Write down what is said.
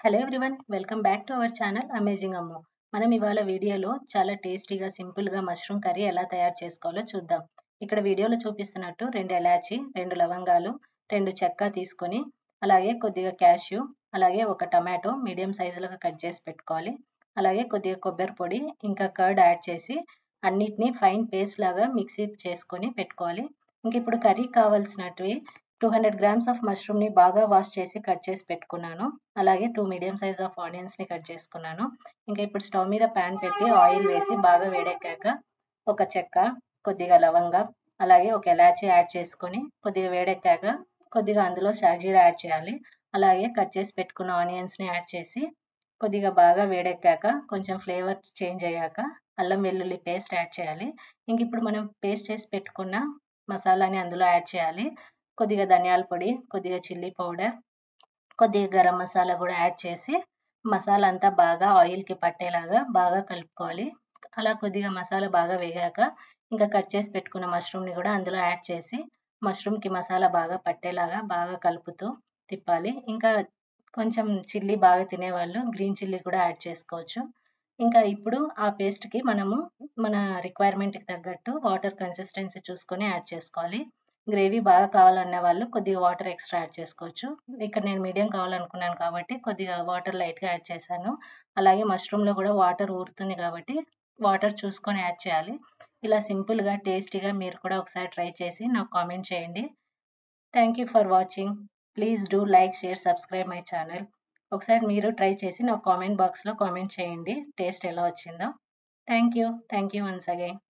Hello everyone, welcome back to our channel amazing అమ్మో. మనం ఇవాళ వీడియోలో చాలా టేస్టీగా సింపుల్గా మష్రూమ్ కర్రీ ఎలా తయారు చేసుకోవాలో చూద్దాం. ఇక్కడ వీడియోలో చూపిస్తున్నట్టు 2 ఎలాచి, 2 లవంగాలు, 2 చెక్క తీసుకొని, అలాగే కొద్దిగా క్యాష్యూ, అలాగే ఒక టమాటో మీడియం సైజులుగా కట్ చేసి పెట్టుకోవాలి. అలాగే కొద్దిగా కొబ్బరి పొడి, ఇంకా కర్డ్ యాడ్ చేసి అన్నిటినీ ఫైన్ పేస్ట్ లాగా మిక్సీ చేసుకొని పెట్టుకోవాలి. ఇంక ఇప్పుడు కర్రీ కావాల్సినవి 200 గ్రామ్స్ ఆఫ్ మష్రూమ్ని బాగా వాష్ చేసి కట్ చేసి పెట్టుకున్నాను. అలాగే 2 మీడియం సైజ్ ఆఫ్ ఆనియన్స్ని కట్ చేసుకున్నాను. ఇంకా ఇప్పుడు స్టవ్ మీద ప్యాన్ పెట్టి ఆయిల్ వేసి బాగా వేడెక్కాక ఒక చెక్క, కొద్దిగా లవంగ, అలాగే ఒక ఎలాచి యాడ్ చేసుకొని కొద్దిగా వేడెక్కాక కొద్దిగా అందులో షాజీరా యాడ్ చేయాలి. అలాగే కట్ చేసి పెట్టుకున్న ఆనియన్స్ని యాడ్ చేసి కొద్దిగా బాగా వేడెక్కాక కొంచెం ఫ్లేవర్ చేంజ్ అయ్యాక అల్లం వెల్లుల్లి పేస్ట్ యాడ్ చేయాలి. ఇంక ఇప్పుడు మనం పేస్ట్ చేసి పెట్టుకున్న మసాలాని అందులో యాడ్ చేయాలి. కొద్దిగా ధనియాల పొడి, కొద్దిగా చిల్లీ పౌడర్, కొద్దిగా గరం మసాలా కూడా యాడ్ చేసి మసాలా అంతా బాగా ఆయిల్కి పట్టేలాగా బాగా కలుపుకోవాలి. అలా కొద్దిగా మసాలా బాగా వేగాక ఇంకా కట్ చేసి పెట్టుకున్న మష్రూమ్ని కూడా అందులో యాడ్ చేసి మష్రూమ్కి మసాలా బాగా పట్టేలాగా బాగా కలుపుతూ తిప్పాలి. ఇంకా కొంచెం చిల్లీ బాగా తినేవాళ్ళు గ్రీన్ చిల్లీ కూడా యాడ్ చేసుకోవచ్చు. ఇంకా ఇప్పుడు ఆ పేస్ట్కి మనము మన రిక్వైర్మెంట్కి తగ్గట్టు వాటర్ కన్సిస్టెన్సీ చూసుకొని యాడ్ చేసుకోవాలి. గ్రేవీ బాగా కావాలన్న వాళ్ళు కొద్దిగా వాటర్ ఎక్స్ట్రా యాడ్ చేసుకోవచ్చు. ఇక్కడ నేను మీడియం కావాలనుకున్నాను కాబట్టి కొద్దిగా వాటర్ లైట్గా యాడ్ చేశాను. అలాగే మష్రూమ్లో కూడా వాటర్ ఊరుతుంది కాబట్టి వాటర్ చూసుకొని యాడ్ చేయాలి. ఇలా సింపుల్గా టేస్టీగా మీరు కూడా ఒకసారి ట్రై చేసి నాకు కామెంట్ చేయండి. Thank you for watching. Please do like, share, subscribe my channel. ఒకసారి మీరు ట్రై చేసి నాకు కామెంట్ బాక్స్లో కామెంట్ చేయండి టేస్ట్ ఎలా వచ్చిందో. Thank you once again.